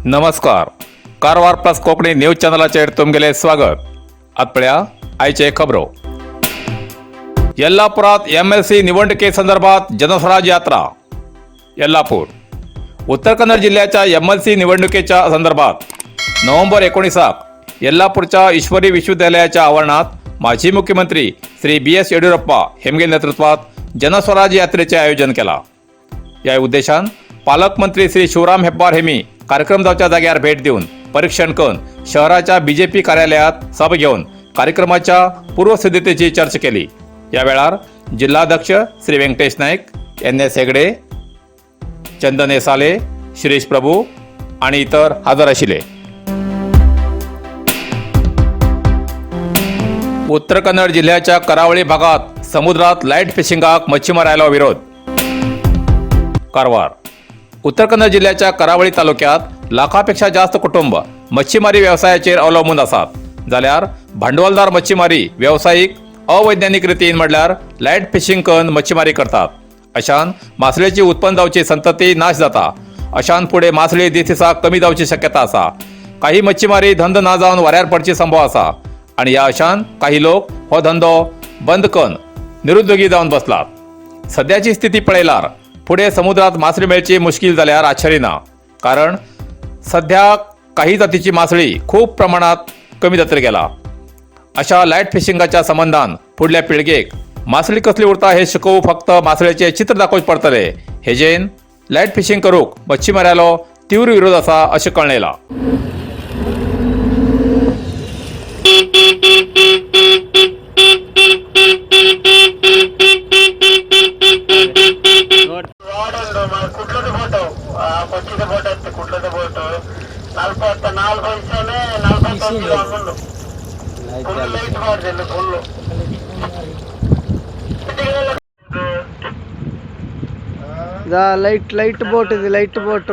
नमस्कार. Karwar plus Konkani news चॅनलाचेर तुमगेले स्वागत. आतपळ्या आयचे खबरो. यल्लापुरात MLC निवडणुके संदर्भात जनस्वराज यात्रा. यल्लापूर. उत्तर कन्नड जिल्ह्याच्या MLC निवडणुकीच्या संदर्भात नोव्हेंबर 19 यल्लापूरच्या ईश्वरी विश्वविद्यालयाच्या आवरणात माजी मुख्यमंत्री श्री BS येडियुरप्पा हेमगे नेतृत्वात जनस्वराज यात्रेचे आयोजन केला. या उद्देशान पालकमंत्री श्री शिवराम हेब्बार हेमी कार्यक्रम जावच्या जाग्यार भेट दिवन परीक्षण करून शहराच्या BJP कार्यालयात सभा घेऊन कार्यक्रमाच्या पूर्वसिद्धतेची चर्चा केली. या वेळार जिल्हाध्यक्ष श्री व्यंकटेश नाईक, NS हेगडे, चंदन साले, शिरीष प्रभू आणि इतर हजर आशिल्ले. उत्तर कन्नड जिल्ह्याच्या करावळी भागात समुद्रात लाईट फिशिंगाक मच्छीमारायला विरोध. कारवार. उत्तर कन्नड जिल्ह्याच्या करावळी तालुक्यात लाखापेक्षा जास्त कुटुंब मच्छीमारी व्यवसायाचेर अवलंबून आसात. जाल्यार भांडवलदार मच्छीमारी व्यावसायिक अवैज्ञानिक रितीन म्हणल्यार लाईट फिशिंग करून मच्छीमारी करतात. अशान मासळेची उत्पन्न जावची संतती नाश जाता. अशान पुढे मासळी दिसा कमी जावची शक्यता आसा. काही मच्छीमारी धंदो ना जावन वाऱ्यार पडची संभव आसा आणि या अशान काही लोक हो धंदो बंद करून निरुद्योगी जावन बसलात. सध्याची स्थिती पळयल्यार पुढे समुद्रात मासळी मेळची मुश्कील जाल्यार आश्चर्य ना. कारण सध्या काही जातीची मासळी खूप प्रमाणात कमी जातली गेला. अशा लाईट फिशिंगाच्या संबंधान फुडल्या पिळगेक मासळी कसली उरता हे शिकोव फक्त मासळेचे चित्र दाखोवचे पडटले. हेजेन लाईट फिशिंग करूक मच्छीमारायलो तीव्र विरोध आसा अशें कळयलां. లైట్ బోట్ ఇది లైట్ బోట్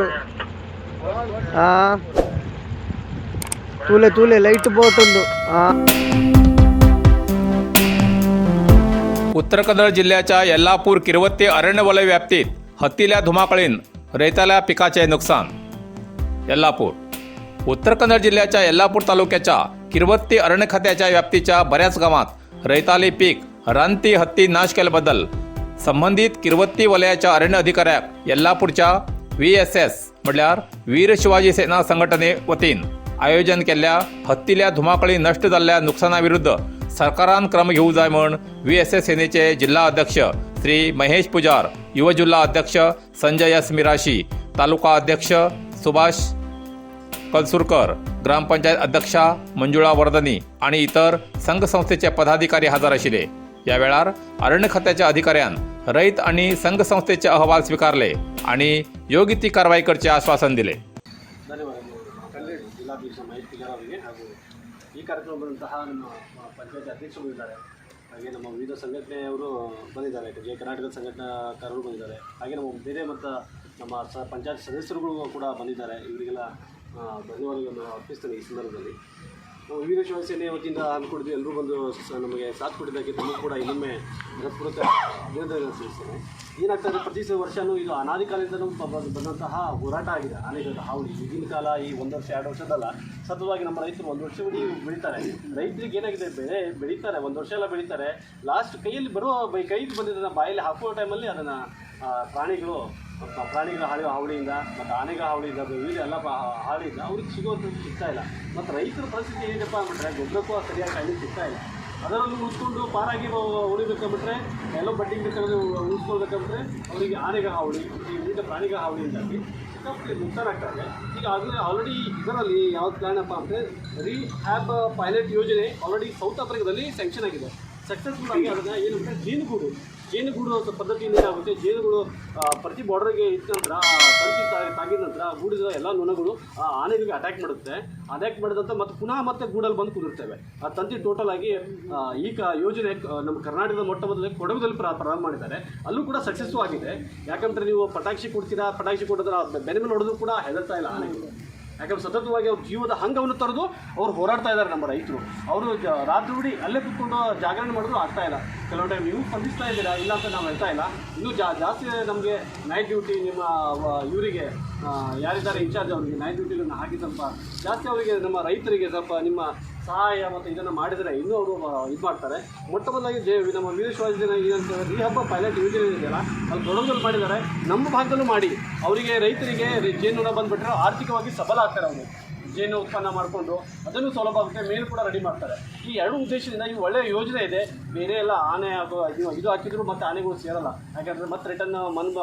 తూలే లైట్ బోట్ ఉంది. उत्तर कन्नड जिल्ह्याच्या यल्लापूर किरवत्ते अरण्य वलय व्याप्तीत हत्तील्या धुमाकळीन रैताल्या पिकाचे नुकसान. यल्लापूर. उत्तर कन्नड जिल्ह्याच्या यल्लापूर तालुक्याच्या किरवत्ती अरण्य खात्याच्या व्याप्तीच्या बऱ्याच गावात रैताली पीक रानटी हत्ती नाश केल्याबद्दल संबंधित किरवत्ती वलयाच्या अरण्य अधिकाऱ्याक यल्लापूरच्या VSS म्हणल्यार वीर शिवाजी सेना संघटने वतीन आयोजन केल्ल्या हत्तील्या धुमाकळी नष्ट जाल्ल्या नुकसाना सरकारान क्रम घेवूं जाय म्हण VSS सेनेचे जिल्हा अध्यक्ष श्री महेश पुजार, युवा जिल्हा अध्यक्ष संजय S मिराशी, तालुका अध्यक्ष सुभाष कलसुरकर, ग्रामपंचायत अध्यक्षा मंजुळा वर्धनी आणि इतर संघ संस्थेचे पदाधिकारी हजर आशिल्ले. या वेळार अरण्य खात्याच्या अधिकाऱ्यान रैत आणि संघ संस्थेचे अहवाल स्वीकारले आणि योग्य ती कारवाई करचे आश्वासन दिले. ಈ ಕಾರ್ಯಕ್ರಮ ಬಂದಂತಹ ನಮ್ಮ ಪಂಚಾಯತ್ ಅಧ್ಯಕ್ಷರು ಬಂದಿದ್ದಾರೆ. ಹಾಗೆ ನಮ್ಮ ವಿವಿಧ ಸಂಘಟನೆಯವರು ಬಂದಿದ್ದಾರೆ. ಕರ್ನಾಟಕದ ಸಂಘಟನಾಕಾರರು ಬಂದಿದ್ದಾರೆ. ಹಾಗೆ ನಮ್ಮ ಬೇರೆ ಮತ್ತು ನಮ್ಮ ಪಂಚಾಯತ್ ಸದಸ್ಯರುಗಳು ಕೂಡ ಬಂದಿದ್ದಾರೆ. ಇವರಿಗೆಲ್ಲ ಧನ್ಯವಾದಗಳನ್ನು ಅರ್ಪಿಸ್ತೇನೆ. ಈ ಸಂದರ್ಭದಲ್ಲಿ ನಾವು ವೀರ ಶಿವಾಜಿ ಸೇನೆ ವತಿಯಿಂದ ಹಮ್ಮಿಕೊಂಡಿದ್ದು ಎಲ್ಲರೂ ಬಂದು ನಮಗೆ ಸಾಥ್ ಕೊಟ್ಟಿದ್ದಕ್ಕೆ ತಮಗೂ ಕೂಡ ಇನ್ನೊಮ್ಮೆ ಹೃತ್ಪೂರ್ವಕ ಅಭಿನಂದನೆಗಳನ್ನು ಸಲ್ಲಿಸ್ತೇನೆ. ಏನಾಗ್ತದೆ, ಪ್ರತಿ ವರ್ಷವೂ ಇದು ಅನಾದಿ ಕಾಲದಿಂದಲೂ ಬಂದಂತಹ ಹೋರಾಟ ಆಗಿದೆ. ಆನೆಗಳ ಹಾವಳಿ ಈಗಿನ ಕಾಲ ಈ 1 ವರ್ಷ 2 ವರ್ಷದಲ್ಲ, ಸತತವಾಗಿ ನಮ್ಮ ರೈತರು 1 ವರ್ಷವಿಡೀ ಬೆಳೀತಾರೆ. ರೈತರಿಗೆ ಏನಾಗಿದೆ, ಬೆಳೆ ಬೆಳೀತಾರೆ, 1 ವರ್ಷ ಎಲ್ಲ ಬೆಳೀತಾರೆ. ಲಾಸ್ಟ್ ಕೈಯಲ್ಲಿ ಕೈಗೆ ಬಂದಿದ್ದನ್ನು ಬಾಯಲ್ಲಿ ಹಾಕುವ ಟೈಮಲ್ಲಿ ಅದನ್ನು ಪ್ರಾಣಿಗಳ ಹಾವಳಿಯಿಂದ ಮತ್ತು ಆನೆಗಳ ಹಾವಳಿಯಿಂದ ವಿವಿಧ ಎಲ್ಲ ಹಾವಳಿಯಿಂದ ಅವ್ರಿಗೆ ಸಿಗುವಂಥದ್ದು ಸಿಗ್ತಾ ಇಲ್ಲ. ಮತ್ತು ರೈತರ ಪರಿಸ್ಥಿತಿ ಏನಪ್ಪ ಅಂದ್ಬಿಟ್ರೆ ಗೊಬ್ಬರಕ್ಕೂ ಸರಿಯಾಗಿ ಟೈಮಿಗೆ ಸಿಗ್ತಾ ಇಲ್ಲ. ಅದರಲ್ಲೂ ಉಳಿಸ್ಕೊಂಡು ಪಾರಾಗಿ ಉಳಿಬೇಕಂಬಿಟ್ರೆ ಎಲ್ಲೋ ಬಡ್ಡಿಂಗ್ ಬೇಕಾದ್ರೆ ಉಳಿಸ್ಕೊಳ್ಬೇಕಂದ್ರೆ ಅವರಿಗೆ ಆನೆಗಳ ಹಾವಳಿ, ಈ ವಿವಿಧ ಪ್ರಾಣಿಗಳ ಹಾವಳಿಯಿಂದಾಗಿ ಸಿಕ್ಕಾಪಟ್ಟೆ ನುಕ್ಸಾನ ಆಗ್ತದೆ. ಈಗ ಆದರೆ ಆಲ್ರೆಡಿ ಇದರಲ್ಲಿ ಯಾವ್ದು ಪ್ಲ್ಯಾನ್ ಅಪ್ಪ ಅಂದರೆ ರೀಹ್ಯಾಬ್ ಪೈಲಟ್ ಯೋಜನೆ ಆಲ್ರೆಡಿ ಸೌತ್ ಆಫ್ರಿಕಾದಲ್ಲಿ ಸ್ಯಾಂಕ್ಷನ್ ಆಗಿದೆ. ಸಕ್ಸಸ್ಫುಲ್ ಆಗಿ ಅದನ್ನು ಏನು ಅಂದರೆ ಜೇನುಗೂಡು ಪದ್ಧತಿಯಿಂದ ಏನಾಗುತ್ತೆ, ಜೇನುಗೂಡು ಪ್ರತಿ ಬಾರ್ಡರ್ಗೆ ಇದ್ದ ನಂತರ ತಂತಿ ತಾಗಿದ ನಂತರ ಗೂಡಿದ ಎಲ್ಲ ನೊಣಗಳು ಆ ಆನೆಗಳಿಗೆ ಅಟ್ಯಾಕ್ ಮಾಡುತ್ತೆ. ಅಟ್ಯಾಕ್ ಮಾಡಿದಂಥ ಮತ್ತೆ ಗೂಡಲ್ಲಿ ಬಂದು ಕುದುರ್ತೇವೆ. ಆ ತಂತಿ ಟೋಟಲ್ ಆಗಿ ಈಗ ಯೋಜನೆ ನಮ್ಮ ಕರ್ನಾಟಕದ ಮೊಟ್ಟ ಮೊದಲೇ ಕೊಡಗುದಲ್ಲಿ ಪ್ರಾರಂಭ ಮಾಡಿದ್ದಾರೆ. ಅಲ್ಲೂ ಕೂಡ ಸಕ್ಸಸ್ಸು ಆಗಿದೆ. ಯಾಕಂದರೆ ನೀವು ಪಟಾಕ್ಷಿ ಕೊಡ್ತೀರಾ, ಪಟಾಕ್ಷಿ ಕೊಡೋದ್ರ ಬೆನೆ ಮೇಲೆ ಹೊಡೆದು ಕೂಡ ಹೆದರ್ತಾ ಇಲ್ಲ ಆನೆಗಳು. ಯಾಕಂದ್ರೆ ಸತತವಾಗಿ ಅವ್ರ ಜೀವದ ಹಂಗವನ್ನು ತೊರೆದು ಅವ್ರು ಹೋರಾಡ್ತಾ ಇದ್ದಾರೆ ನಮ್ಮ ರೈತರು. ಅವರು ರಾತ್ರಿ ಇಡೀ ಅಲ್ಲೇ ಕೂತ್ಕೊಂಡು ಜಾಗರಣೆ ಮಾಡಿದ್ರು ಆಗ್ತಾ ಇಲ್ಲ. ಕೆಲವು ಟೈಮ್ ನೀವು ಸ್ಪಂದಿಸ್ತಾ ಇದ್ದೀರಾ, ಇಲ್ಲ ಅಂತ ನಾವು ಹೇಳ್ತಾ ಇಲ್ಲ. ಇನ್ನೂ ಜಾಸ್ತಿ ನಮಗೆ ನೈಟ್ ಡ್ಯೂಟಿ ನಿಮ್ಮ ಇವರಿಗೆ ಯಾರಿದ್ದಾರೆ ಇನ್ಚಾರ್ಜ್ ಅವರಿಗೆ ನೈಟ್ ಡ್ಯೂಟಿಗಳನ್ನ ಹಾಕಿ ಸ್ವಲ್ಪ ಜಾಸ್ತಿ ಅವರಿಗೆ ನಮ್ಮ ರೈತರಿಗೆ ಸ್ವಲ್ಪ ನಿಮ್ಮ ಸಹಾಯ ಮತ್ತು ಇದನ್ನು ಮಾಡಿದರೆ ಇನ್ನೂ ಅವರು ಇದು ಮಾಡ್ತಾರೆ. ಮೊಟ್ಟ ಮೊದಲಾಗಿ ನಮ್ಮ ವೀರಶೈವ ದಿನ ಏನಂತ ಈ ಹಬ್ಬ ಪೈಲಟ್ ಯೋಜನೆ ಇದೆಯಲ್ಲ ಅಲ್ಲಿ ದೊಡ್ಡದಲ್ಲಿ ಮಾಡಿದ್ದಾರೆ. ನಮ್ಮ ಭಾಗದಲ್ಲೂ ಮಾಡಿ ಅವರಿಗೆ ರೈತರಿಗೆ ಜೇನುನೊಣ ಬಂದುಬಿಟ್ರೆ ಆರ್ಥಿಕವಾಗಿ ಸಬಲ ಆಗ್ತಾರೆ. ಅವರು ಜೇನು ಉತ್ಪನ್ನ ಮಾಡಿಕೊಂಡು ಅದನ್ನು ಸೌಲಭ್ಯ ಆಗುತ್ತೆ, ಮೇಲು ಕೂಡ ರೆಡಿ ಮಾಡ್ತಾರೆ. ಈ ಎರಡು ಉದ್ದೇಶದಿಂದ ಈ ಒಳ್ಳೆಯ ಯೋಜನೆ ಇದೆ. ಬೇರೆ ಎಲ್ಲ ಆನೆ ಇದು ಹಾಕಿದ್ರು ಮತ್ತು ಆನೆಗಳು ಸೇರಲ್ಲ. ಯಾಕಂದರೆ ಮತ್ತೆ ರಿಟರ್ನ್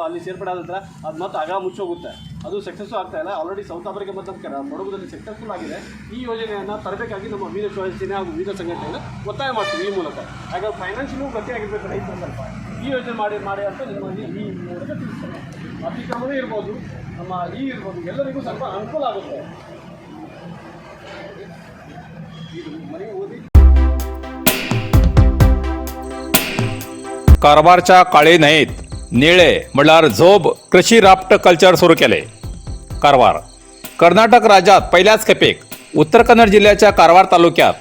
ಅಲ್ಲಿ ಸೇರ್ಪಡೆ ಆದ ನಂತರ ಅದು ಮತ್ತೆ ಆಗ ಮುಚ್ಚೋಗುತ್ತೆ. ಅದು ಸಕ್ಸಸ್ಸು ಆಗ್ತಾ ಇಲ್ಲ. ಆಲ್ರೆಡಿ ಸೌತ್ ಆಫ್ರಿಕಾ ಮತ್ತು ಮೊಡಗುದಲ್ಲಿ ಸಕ್ಸಸ್ಫುಲ್ ಆಗಿದೆ. ಈ ಯೋಜನೆಯನ್ನು ತರಬೇಕಾಗಿ ನಮ್ಮ ವೀರಶೈವ ಸೇನೆ ಹಾಗೂ ವಿವಿಧ ಸಂಘಟನೆಯನ್ನು ಒತ್ತಾಯ ಮಾಡ್ತೀವಿ ಈ ಮೂಲಕ. ಯಾಕಂದ್ರೆ ಫೈನಾನ್ಷಿಯಲು ಗಟ್ಟಿಯಾಗಿರ್ಬೇಕು ರೈತರು ಸ್ವಲ್ಪ ಈ ಯೋಜನೆ ಮಾಡಿ ಅಂತ ನಿಮ್ಮಲ್ಲಿ ಈ ಮೂಲಕ ತಿಳಿಸ್ತಾರೆ. ಅತಿಕ್ರಮವೇ ಇರ್ಬೋದು, ನಮ್ಮ ಇರ್ಬೋದು, ಎಲ್ಲರಿಗೂ ಸ್ವಲ್ಪ ಅನುಕೂಲ ಆಗುತ್ತೆ. कारवारच्या काळे नाहीत निळे म्हणल्यार झोब कृषी राफ्ट कल्चर सुरू केले. कारवार कर्नाटक राज्यात पहिल्याच खेपेक उत्तर कन्नड जिल्ह्याच्या कारवार तालुक्यात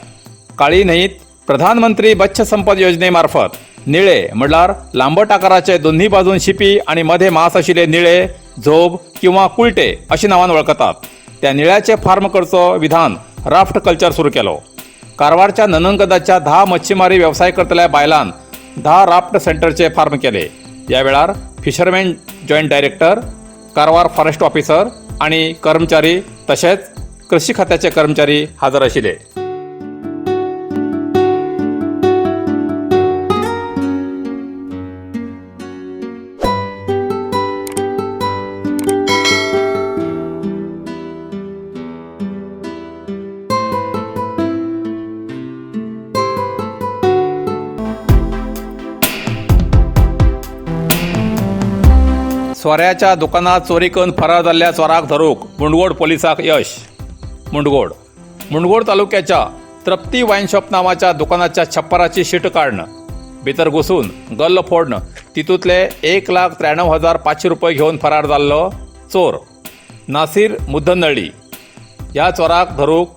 काळी नाहीत प्रधानमंत्री मत्स्य संपद योजनेमार्फत निळे म्हणल्यार लांबट आकाराचे दोन्ही बाजून शिपी आणि मध्ये मांस आशिल्ले निळे झोब किंवा कुलटे अशी नावान वळखतात. त्या निळ्याचे फार्म करचो विधान राफ्ट कल्चर सुरू केलो. कारवारच्या ननंगदाच्या 10 मच्छीमारी व्यवसाय करतल्या बायलांन 10 राफ्ट सेंटरचे फार्म केले. या वेळार fisherman joint director, Karwar forest officer आणि कर्मचारी तसेच कृषी खात्याचे कर्मचारी हजर आशिल्ले. सोऱ्याच्या दुकानात चोरी करून फरार जाल्ल्या चोराक धरूक मुंडगोड पोलिसांक यश. मुंडगोड तालुक्याच्या तृप्ती वाईन शॉप नावाच्या दुकानाच्या छप्पराची शीट काढणं, भितर घुसून गल्ल फोडणं, तितूंतले 1,93,500 रुपये घेऊन फरार जाल्लो चोर नासीर मुद्दनळी ह्या चोराक धरूक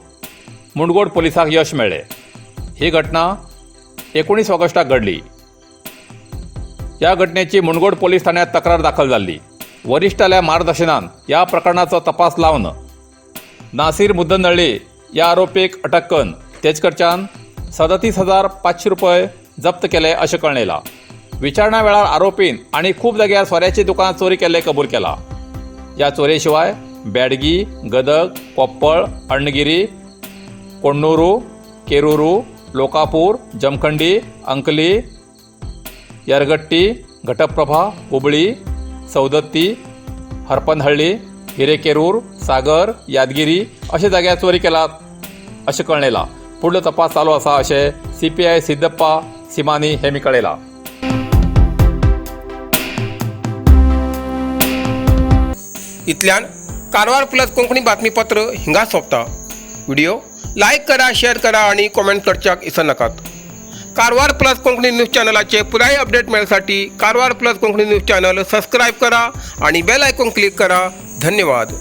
मुंडगोड पोलिसांक यश मेळ्ळें. ही घटना 19 ऑगस्टाक घडली. या घटनेची मुंडगोड पोलीस ठाण्यात तक्रार दाखल झाली. वरिष्ठाल्या मार्गदर्शनान या प्रकरणाचो तपास लावन नासीर मुद्दनळी या आरोपीक अटक करून तेचे कडच्यान 37,500 रुपये जप्त केले अशें कळयलां. विचारणा वेळार आरोपीन आनी खूब जाग्यार सोऱ्याची दुकानां चोरी केल्ले कबूल केला. या चोरे शिवाय बेडगी, गदग, कोप्पळ, अण्णगिरी, कोण्णूरू, केरूरू, लोकापूर, जमखंडी, अंकली, यरगट्टी, घटप्रभा, हुबळी, सौदत्ती, हरपनहळ्ळी, हिरेकेरूर, सागर, यादगिरी अशा जाग्यार चोरी केला अशें कळयलां. फुडलो तपास चालू आसा अशें CPI सिद्धप्पा सिमानी हेमी कळयलां. इतल्यान कारवार प्लस कोंकणी बातमीपत्र हिंगा सोंपता. व्हिडिओ लाईक करा, शेअर करा आणि कॉमेंट करच्याक विसरू नकात. कारवार प्लस कोंकणी न्यूज चॅनलाचे पुराय अपडेट मिळण्यासाठी Karwar plus Konkani news channel subscribe करा आणि बेल आयकॉन क्लिक करा. धन्यवाद.